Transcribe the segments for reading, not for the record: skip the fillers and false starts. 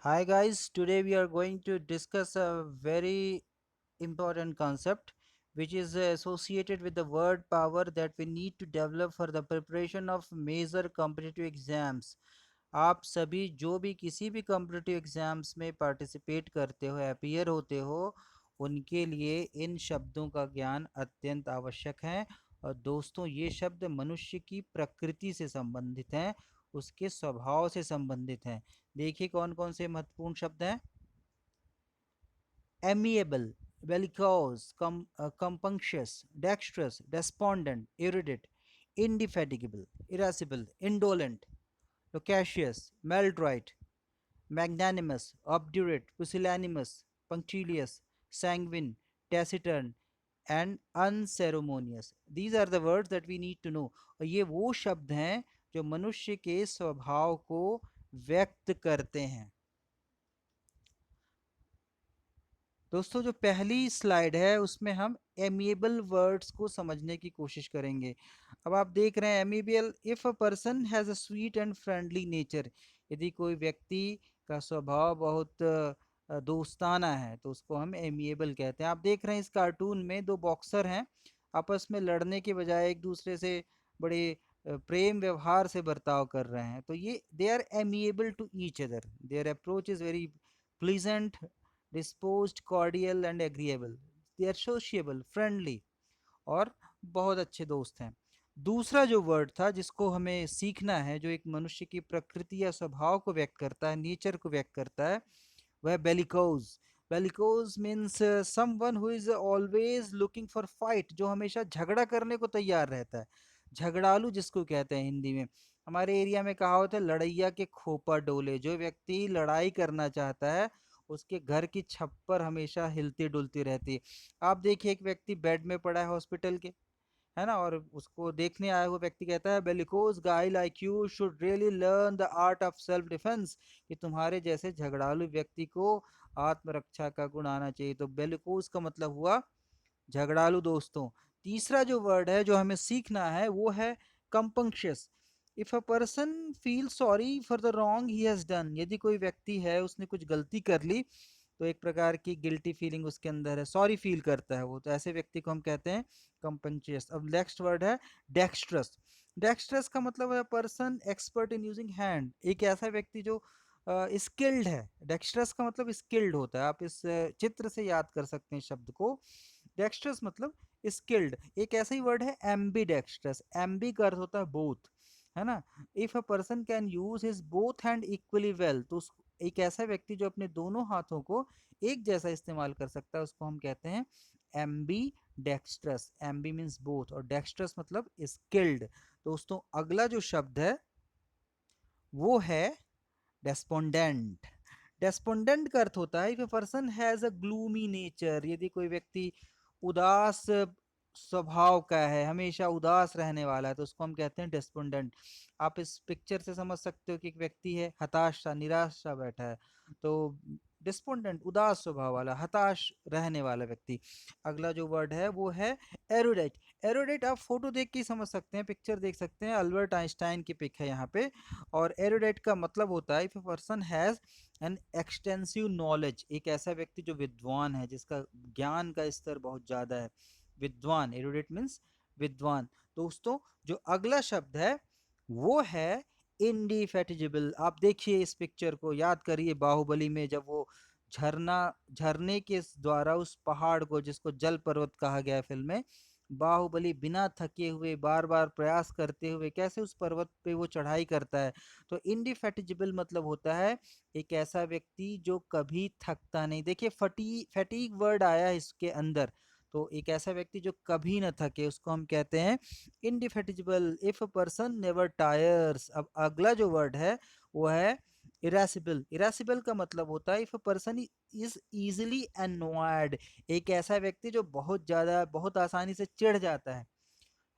Hi guys, today we are going to discuss a very important concept which is associated with the word power that we need to develop for the preparation of major competitive exams. आप सभी जो भी किसी भी competitive exams में participate करते हो appear होते हो उनके लिए इन शब्दों का ज्ञान अत्यंत आवश्यक है। और दोस्तों ये शब्द मनुष्य की प्रकृति से संबंधित हैं, उसके स्वभाव से संबंधित हैं। देखिए कौन कौन से महत्वपूर्ण शब्द हैं। Amiable, bellicose, compunctious, dexterous, despondent, erudite, indefatigable, irascible, indolent, loquacious, maladroit, magnanimous, obdurate, pusillanimous, punctilious, sanguine, taciturn and unceremonious. These are the words that we need to know. और ये वो शब्द हैं जो मनुष्य के स्वभाव को व्यक्त करते हैं। दोस्तों जो पहली स्लाइड है उसमें हम एमिएबल वर्ड्स को समझने की कोशिश करेंगे। अब आप देख रहे हैं amiable, if a person has a sweet and friendly nature, यदि कोई व्यक्ति का स्वभाव बहुत दोस्ताना है तो उसको हम एमिएबल कहते हैं। आप देख रहे हैं इस कार्टून में दो बॉक्सर हैं, आपस में लड़ने के बजाय एक दूसरे से बड़े प्रेम व्यवहार से बर्ताव कर रहे हैं। तो ये they are amiable to each other, their approach is very pleasant, disposed, cordial and agreeable, they are sociable, friendly और बहुत अच्छे दोस्त हैं। दूसरा जो वर्ड था जिसको हमें सीखना है, जो एक मनुष्य की प्रकृति या स्वभाव को व्यक्त करता है, नेचर को व्यक्त करता है, वह bellicose. Bellicose means someone who is always looking for fight, जो हमेशा झगड़ा करने को तैयार रहता है। झगड़ालू जिसको कहते हैं हिंदी में, हमारे एरिया में कहावत है लड़ैया के खोपा डोले। जो व्यक्ति लड़ाई करना चाहता है उसके घर की छप्पर हमेशा हिलती डुलती रहती है। आप देखिए एक व्यक्ति बेड में पड़ा है हॉस्पिटल के, है ना, और उसको देखने आया हुआ व्यक्ति कहता है bellicose guy like you should really learn the art of self defence, कि तुम्हारे जैसे झगड़ालू व्यक्ति को आत्मरक्षा का गुण आना चाहिए। तो बेलिकोज का मतलब हुआ झगड़ालू दोस्तों। तीसरा जो वर्ड है जो हमें सीखना है वो है compunctious. If a person feel sorry for the wrong he has done, यदि कोई व्यक्ति है उसने कुछ गलती कर ली तो एक प्रकार की गिल्टी फीलिंग उसके अंदर है, सॉरी फील करता है वो, तो ऐसे व्यक्ति को हम कहते हैं कंपंक्शियस। अब नेक्स्ट वर्ड है डेक्स्ट्रस। डेक्स्ट्रस का मतलब है person expert in using hand, एक ऐसा व्यक्ति जो स्किल्ड है। डेक्स्ट्रस का मतलब स्किल्ड होता है, आप इस चित्र से याद कर सकते हैं शब्द को। डेक्स्ट्रस मतलब स्किल्ड। एक ऐसा ही वर्ड है एम्बी डेक्स्ट्रस, एम्बी का अर्थ होता है बोथ, है ना। If a person can use his both hand equally well, तो एक ऐसा व्यक्ति जो अपने दोनों हाथों को एक जैसा इस्तेमाल कर सकता है उसको हम कहते हैं Aamby dextrous. Aamby means both और डेक्स्ट्रस मतलब स्किल्ड। दोस्तों अगला जो शब्द है वो है डेस्पोंडेंट। डेस्पोंडेंट का अर्थ होता है if a person has a gloomy nature, यदि कोई व्यक्ति उदास स्वभाव का है, हमेशा उदास रहने वाला है, तो उसको हम कहते हैं डेस्पोंडेंट। आप इस पिक्चर से समझ सकते हो कि एक व्यक्ति है हताश सा, निराश सा बैठा है, तो डिस्पोंडेंट उदास स्वभाव वाला, हताश रहने वाला व्यक्ति। अगला जो वर्ड है वो है एरोडेट। एरोडेट आप फोटो देख के ही समझ सकते हैं, पिक्चर देख सकते हैं, अल्बर्ट आइंस्टाइन की पिक है यहाँ पे। और एरोडेट का मतलब होता है if a person has an extensive knowledge, एक ऐसा व्यक्ति जो विद्वान है, जिसका ज्ञान का स्तर बहुत ज़्यादा है, विद्वान। एरोडेट मीन्स विद्वान। दोस्तों जो अगला शब्द है वो है इंडिफेटिजिबल। आप देखिए इस पिक्चर को, याद करिए बाहुबली में जब वो झरना, झरने के द्वारा उस पहाड़ को, जिसको जल पर्वत कहा गया है फिल्म में, बाहुबली बिना थके हुए बार बार प्रयास करते हुए कैसे उस पर्वत पे वो चढ़ाई करता है। तो इंडिफेटिजिबल मतलब होता है एक ऐसा व्यक्ति जो कभी थकता नहीं। देखिए फटीग वर्ड आया है इसके अंदर, तो एक ऐसा व्यक्ति जो कभी ना थके उसको हम कहते हैं indefatigable. If a person never tires. अब अगला जो वर्ड है वो है इरासिबल। इरासिबल का मतलब होता है if a person is easily annoyed, एक ऐसा व्यक्ति जो बहुत ज़्यादा, बहुत आसानी से चिढ़ जाता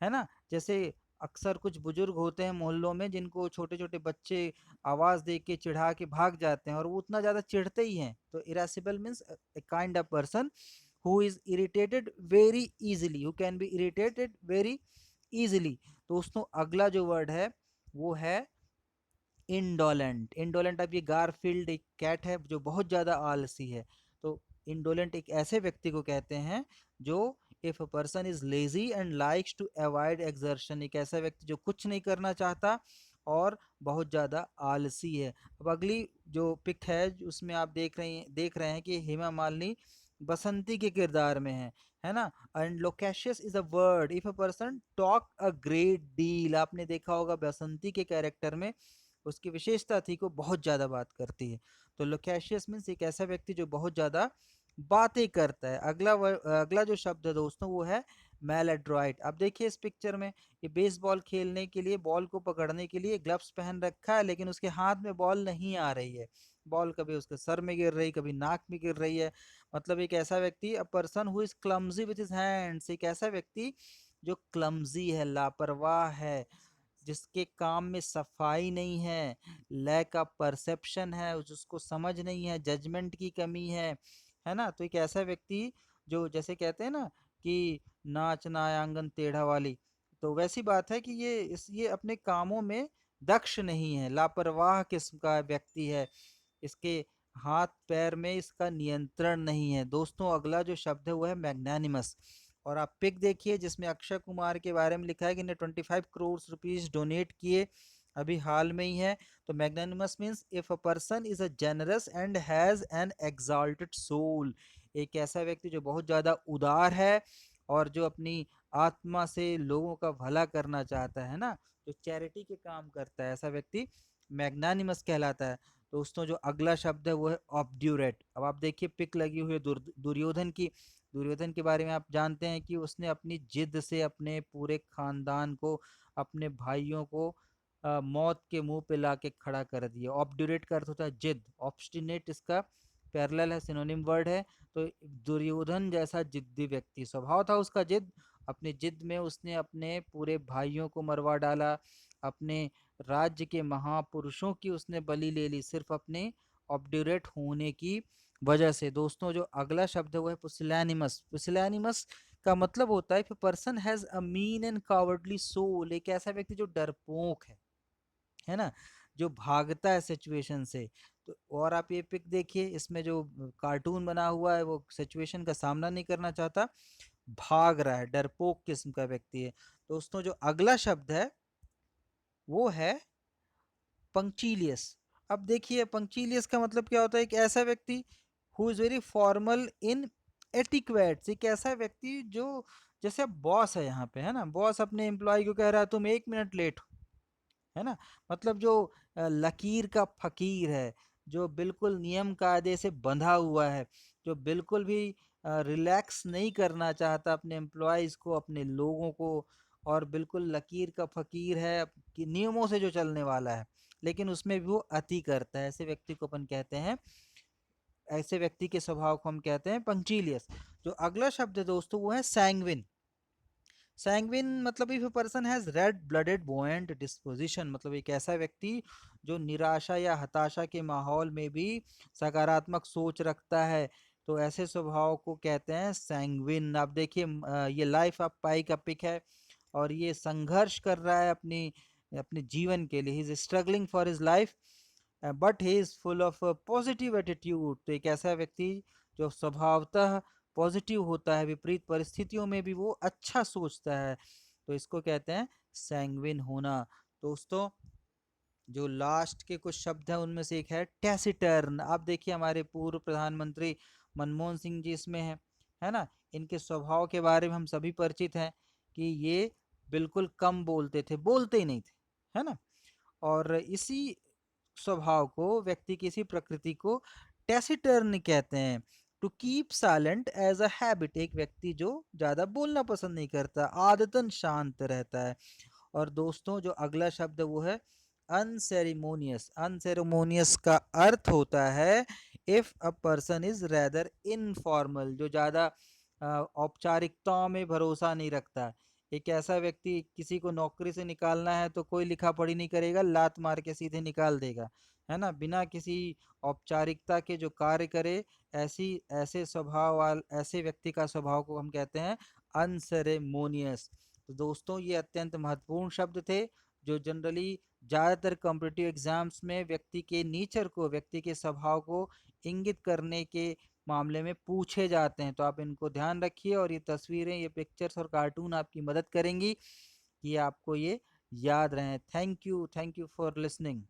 है ना। जैसे अक्सर कुछ बुजुर्ग होते हैं मोहल्लों में जिनको छोटे छोटे बच्चे आवाज़ दे के चिढ़ा के भाग जाते हैं और वो उतना ज़्यादा चिढ़ते ही हैं। तो irascible means a kind of person who is irritated very easily, who can be irritated very easily. दोस्तों अगला जो वर्ड है वो है इंडोलेंट। इंडोलेंट, अब ये गारफील्ड एक कैट है जो बहुत ज़्यादा आलसी है, तो इंडोलेंट एक ऐसे व्यक्ति को कहते हैं जो, if a person is lazy and likes to avoid exertion, एक ऐसा व्यक्ति जो कुछ नहीं करना चाहता और बहुत ज़्यादा आलसी है। अब अगली जो पिक है उसमें आप देख रहे हैं कि हेमा मालिनी बसंती के किरदार में है ना। And loquacious is a word if a person talk a great deal, आपने देखा होगा बसंती के कैरेक्टर में उसकी विशेषता थी कि वो बहुत ज़्यादा बात करती है। तो लोकेशियस मीन्स एक ऐसा व्यक्ति जो बहुत ज़्यादा बातें करता है। अगला जो शब्द है दोस्तों वो है मैलएड्रॉइट। अब देखिए इस पिक्चर में, ये बेसबॉल खेलने के लिए बॉल को पकड़ने के लिए ग्लव्स पहन रखा है, लेकिन उसके हाथ में बॉल नहीं आ रही है। बॉल कभी उसके सर में गिर रही, कभी नाक में गिर रही है। मतलब एक ऐसा व्यक्ति, a person who is clumsy with his hands, एक ऐसा व्यक्ति जो क्लमजी है, लापरवाह है, जिसके काम में सफाई नहीं है, लैक ऑफ परसेप्शन है, जिसको समझ नहीं है, जजमेंट की कमी है ना। तो एक ऐसा व्यक्ति जो, जैसे कहते हैं ना कि नाच ना आए आंगन टेढ़ा वाली, तो वैसी बात है कि ये अपने कामों में दक्ष नहीं है, लापरवाह किस्म का व्यक्ति है, इसके हाथ पैर में इसका नियंत्रण नहीं है। दोस्तों अगला जो शब्द है वो है मैग्नानिमस। और आप पिक देखिए जिसमें अक्षय कुमार के बारे में लिखा है कि ने 25 करोड़ रुपीज डोनेट किए, अभी हाल में ही है। तो magnanimous means if a person is a generous and has an exalted soul, एक ऐसा व्यक्ति जो बहुत ज़्यादा उदार है और जो अपनी आत्मा से लोगों का भला करना चाहता है ना, जो चैरिटी के काम करता है, ऐसा व्यक्ति मैग्नानिमस कहलाता है। दोस्तों जो अगला शब्द है वो है ऑब्ड्यूरेट। अब आप देखिए पिक लगी हुई है दुर्योधन की। दुर्योधन के बारे में आप जानते हैं कि उसने अपनी जिद से अपने पूरे खानदान को, अपने भाइयों को मौत के मुंह पे लाके खड़ा कर दिया। ऑब्ड्यूरेट का अर्थ होता है जिद, ऑब्स्टिनेट इसका पैरेलल है, सिनोनिम वर्ड है। तो दुर्योधन जैसा जिद्दी व्यक्ति, स्वभाव था उसका जिद, अपनी जिद में उसने अपने पूरे भाइयों को मरवा डाला, अपने राज्य के महापुरुषों की उसने बलि ले ली, सिर्फ अपने ऑब्ड्यूरेट होने की वजह से। दोस्तों जो अगला शब्द है वो है पुसिलैनिमस। पुसिलैनिमस का मतलब होता है कि person has a mean and cowardly soul, एक ऐसा व्यक्ति जो डरपोक है ना, जो भागता है सिचुएशन से। तो और आप ये पिक देखिए, इसमें जो कार्टून बना हुआ है वो सिचुएशन का सामना नहीं करना चाहता, भाग रहा है, डरपोक किस्म का व्यक्ति है। दोस्तों जो अगला शब्द है वो है पंक्चुलियस। अब देखिए पंक्चुलियस का मतलब क्या होता है, एक ऐसा व्यक्ति who is very formal in etiquettes, एक ऐसा व्यक्ति जो, जैसे बॉस है यहाँ पे, है ना, बॉस अपने एम्प्लॉय को कह रहा है तुम 1 मिनट लेट, है ना, मतलब जो लकीर का फकीर है, जो बिल्कुल नियम कायदे से बंधा हुआ है, जो बिल्कुल भी रिलैक्स नहीं करना चाहता अपने एम्प्लॉयज़ को, अपने लोगों को, और बिल्कुल लकीर का फकीर है कि नियमों से जो चलने वाला है, लेकिन उसमें भी वो अति करता है, ऐसे व्यक्ति को अपन कहते हैं, ऐसे व्यक्ति के स्वभाव को हम कहते हैं पंक्चुलियस। जो अगला शब्द है दोस्तों वो है सैंग्विन। सैंग्विन मतलब if person has red blooded buoyant disposition, मतलब एक ऐसा व्यक्ति जो निराशा या हताशा के माहौल में भी सकारात्मक सोच रखता है, तो ऐसे स्वभाव को कहते हैं सैंग्विन। आप देखिए ये लाइफ ऑफ पाई का पिक है और ये संघर्ष कर रहा है अपनी अपने जीवन के लिए, he is struggling for his life but he is full of positive attitude. तो एक ऐसा व्यक्ति जो स्वभावतः पॉजिटिव होता है, विपरीत परिस्थितियों में भी वो अच्छा सोचता है, तो इसको कहते हैं सैंग्विन होना। दोस्तों जो लास्ट के कुछ शब्द हैं उनमें से एक है टैसिटर्न। आप देखिए हमारे पूर्व प्रधानमंत्री मनमोहन सिंह जी इसमें है ना, इनके स्वभाव के बारे में हम सभी परिचित हैं कि ये बिल्कुल कम बोलते थे, बोलते ही नहीं थे, है ना। और इसी स्वभाव को, व्यक्ति की इसी प्रकृति को टैसिटर्न कहते हैं। To keep silent as a habit, एक व्यक्ति जो ज्यादा बोलना पसंद नहीं करता, आदतन शांत रहता है। और दोस्तों जो अगला शब्द वो है अनसेरेमोनियस। अनसेरेमोनियस का अर्थ होता है if a person is rather informal, जो ज्यादा औपचारिकताओं में भरोसा नहीं रखता। एक ऐसा व्यक्ति, किसी को नौकरी से निकालना है तो कोई लिखा पढ़ी नहीं करेगा, लात मार के सीधे निकाल देगा, है ना, बिना किसी औपचारिकता के जो कार्य करे, ऐसी ऐसे स्वभाव वाल ऐसे व्यक्ति का स्वभाव को हम कहते हैं अनसेरेमोनियस। तो दोस्तों ये अत्यंत महत्वपूर्ण शब्द थे जो जनरली ज़्यादातर कॉम्पिटिटिव एग्जाम्स में व्यक्ति के नेचर को, व्यक्ति के स्वभाव को इंगित करने के मामले में पूछे जाते हैं। तो आप इनको ध्यान रखिए, और ये तस्वीरें, ये पिक्चर्स और कार्टून आपकी मदद करेंगी कि आपको ये याद रहे। Thank you for listening.